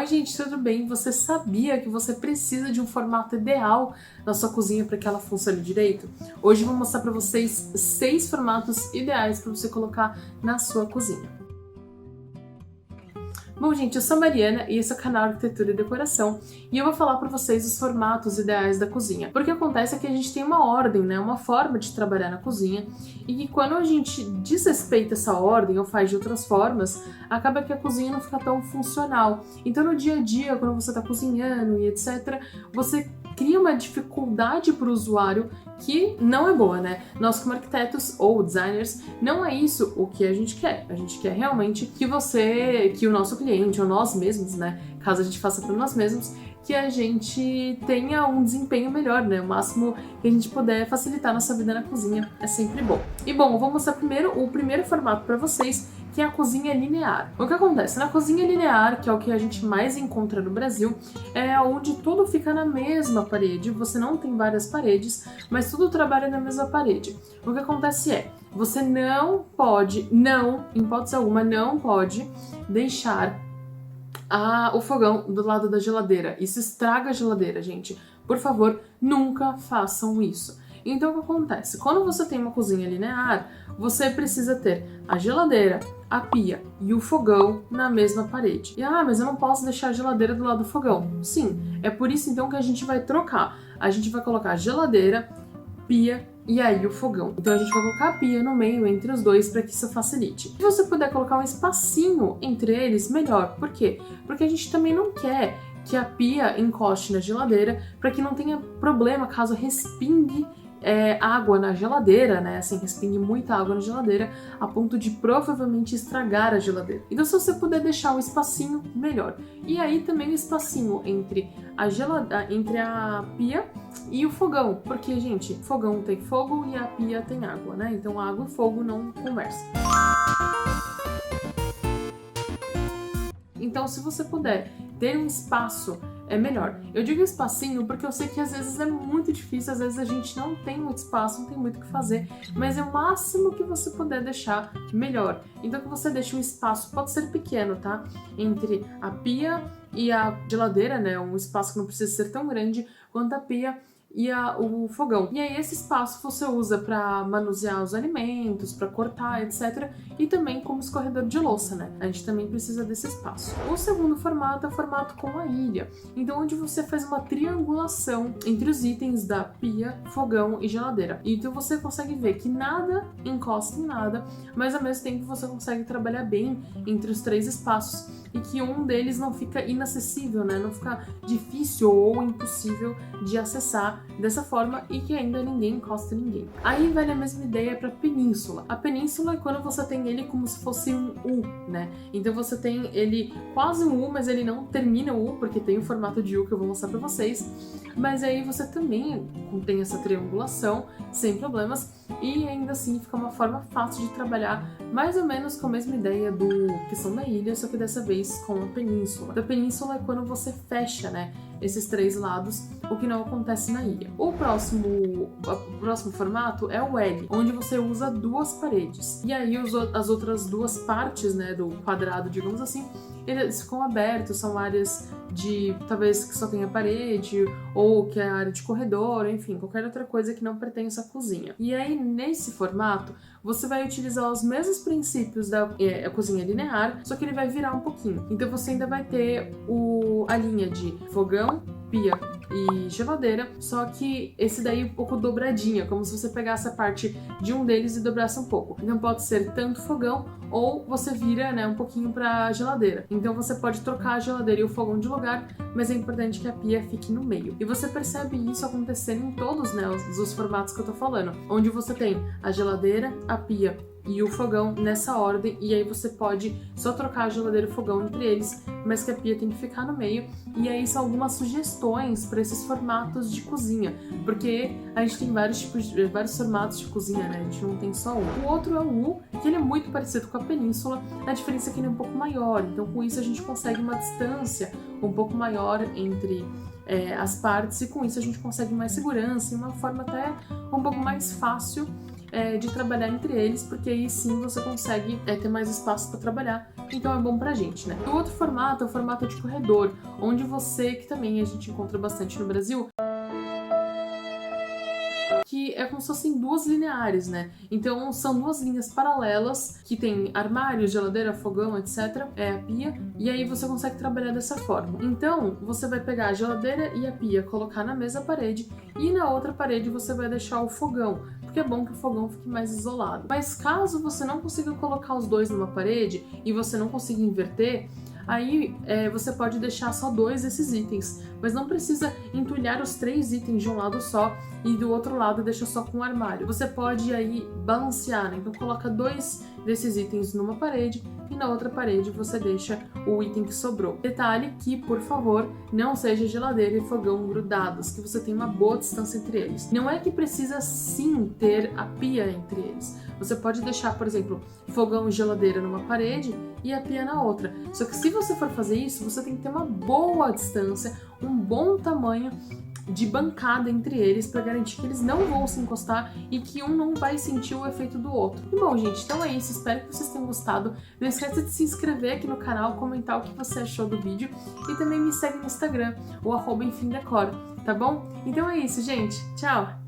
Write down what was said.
Oi gente, tudo bem? Você sabia que você precisa de um formato ideal na sua cozinha para que ela funcione direito? Hoje eu vou mostrar para vocês 6 formatos ideais para você colocar na sua cozinha. Bom gente, eu sou a Mariana e esse é o canal Arquitetura e Decoração e eu vou falar para vocês os formatos ideais da cozinha. Porque acontece é que a gente tem uma ordem, né, uma forma de trabalhar na cozinha e que quando a gente desrespeita essa ordem ou faz de outras formas, acaba que a cozinha não fica tão funcional. Então no dia a dia, quando você está cozinhando e etc, você cria uma dificuldade para o usuário que não é boa, né? Nós como arquitetos ou designers, não é isso o que a gente quer. A gente quer realmente que o nosso cliente ou nós mesmos, né? Caso a gente faça para nós mesmos, que a gente tenha um desempenho melhor, né? O máximo que a gente puder facilitar nossa vida na cozinha é sempre bom. E bom, eu vou mostrar primeiro o primeiro formato para vocês, que é a cozinha linear. O que acontece? Na cozinha linear, que é o que a gente mais encontra no Brasil, é onde tudo fica na mesma parede, você não tem várias paredes, mas tudo trabalha na mesma parede. O que acontece é, você não pode, em hipótese alguma, não pode deixar o fogão do lado da geladeira. Isso estraga a geladeira, gente. Por favor, nunca façam isso. Então, o que acontece? Quando você tem uma cozinha linear, você precisa ter a geladeira, a pia e o fogão na mesma parede. E, mas eu não posso deixar a geladeira do lado do fogão. Sim, é por isso então que a gente vai trocar. A gente vai colocar a geladeira, pia e aí o fogão. Então a gente vai colocar a pia no meio entre os dois para que isso facilite. Se você puder colocar um espacinho entre eles, melhor. Por quê? Porque a gente também não quer que a pia encoste na geladeira para que não tenha problema caso respingue água na geladeira, né? Assim, respingue muita água na geladeira a ponto de provavelmente estragar a geladeira. Então, se você puder deixar um espacinho, melhor. E aí também o espacinho entre a pia e o fogão, porque, gente, fogão tem fogo e a pia tem água, né? Então, água e fogo não conversam. Então, se você puder ter um espaço, é melhor. Eu digo espacinho porque eu sei que às vezes é muito difícil, às vezes a gente não tem muito espaço, não tem muito o que fazer, mas é o máximo que você puder deixar, melhor. Então que você deixe um espaço, pode ser pequeno, tá? Entre a pia e a geladeira, né? Um espaço que não precisa ser tão grande quanto a pia e o fogão. E aí esse espaço você usa para manusear os alimentos, para cortar, etc. E também como escorredor de louça, né? A gente também precisa desse espaço. O segundo formato é o formato com a ilha. Então onde você faz uma triangulação entre os itens da pia, fogão e geladeira. Então você consegue ver que nada encosta em nada, mas ao mesmo tempo você consegue trabalhar bem entre os 3 espaços e que um deles não fica inacessível, né? Não fica difícil ou impossível de acessar dessa forma e que ainda ninguém encosta em ninguém. Aí vale a mesma ideia para península. A península é quando você tem ele como se fosse um U, né? Então você tem ele quase um U, mas ele não termina o U, porque tem o formato de U que eu vou mostrar para vocês. Mas aí você também tem essa triangulação, sem problemas, e ainda assim fica uma forma fácil de trabalhar, mais ou menos com a mesma ideia do questão da ilha, só que dessa vez com a península. A península é quando você fecha, né, esses 3 lados, o que não acontece na ilha. O próximo formato é o L, onde você usa 2 paredes. E aí as outras 2 partes, né, do quadrado, digamos assim, eles ficam abertos, são áreas de, talvez, que só tenha parede, ou que é a área de corredor, enfim, qualquer outra coisa que não pertence à cozinha. E aí, nesse formato, você vai utilizar os mesmos princípios da cozinha linear, só que ele vai virar um pouquinho. Então você ainda vai ter a linha de fogão, pia e geladeira, só que esse daí um pouco dobradinha, como se você pegasse a parte de um deles e dobrasse um pouco. Então pode ser tanto fogão ou você vira, né, um pouquinho para geladeira. Então você pode trocar a geladeira e o fogão de lugar, mas é importante que a pia fique no meio. E você percebe isso acontecendo em todos, né, os formatos que eu tô falando, onde você tem a geladeira, a pia e o fogão nessa ordem, e aí você pode só trocar a geladeira e o fogão entre eles, mas que a pia tem que ficar no meio. E aí são algumas sugestões para esses formatos de cozinha, porque a gente tem vários formatos de cozinha, né? A gente não tem só um. O outro é o U, que ele é muito parecido com a península, a diferença é que ele é um pouco maior, então com isso a gente consegue uma distância um pouco maior entre as partes, e com isso a gente consegue mais segurança e uma forma até um pouco mais fácil de trabalhar entre eles, porque aí sim você consegue ter mais espaço para trabalhar, então é bom pra gente, né? O outro formato é o formato de corredor, onde você, que também a gente encontra bastante no Brasil, que é como se fossem duas lineares, né? Então são duas linhas paralelas que tem armário, geladeira, fogão, etc. É a pia, e aí você consegue trabalhar dessa forma. Então você vai pegar a geladeira e a pia, colocar na mesma parede, e na outra parede você vai deixar o fogão, porque é bom que o fogão fique mais isolado. Mas caso você não consiga colocar os dois numa parede e você não consiga inverter, aí você pode deixar só 2 desses itens, mas não precisa entulhar os 3 itens de um lado só e do outro lado deixa só com o armário. Você pode aí balancear, né? Então coloca 2 desses itens numa parede e na outra parede você deixa o item que sobrou. Detalhe que, por favor, não seja geladeira e fogão grudados, que você tenha uma boa distância entre eles. Não é que precisa sim ter a pia entre eles. Você pode deixar, por exemplo, fogão e geladeira numa parede e a pia na outra. Só que se você for fazer isso, você tem que ter uma boa distância, um bom tamanho de bancada entre eles para garantir que eles não vão se encostar e que um não vai sentir o efeito do outro. E bom, gente, então é isso. Espero que vocês tenham gostado. Não esqueça de se inscrever aqui no canal, comentar o que você achou do vídeo e também me segue no Instagram, o @enfimdecor, tá bom? Então é isso, gente. Tchau!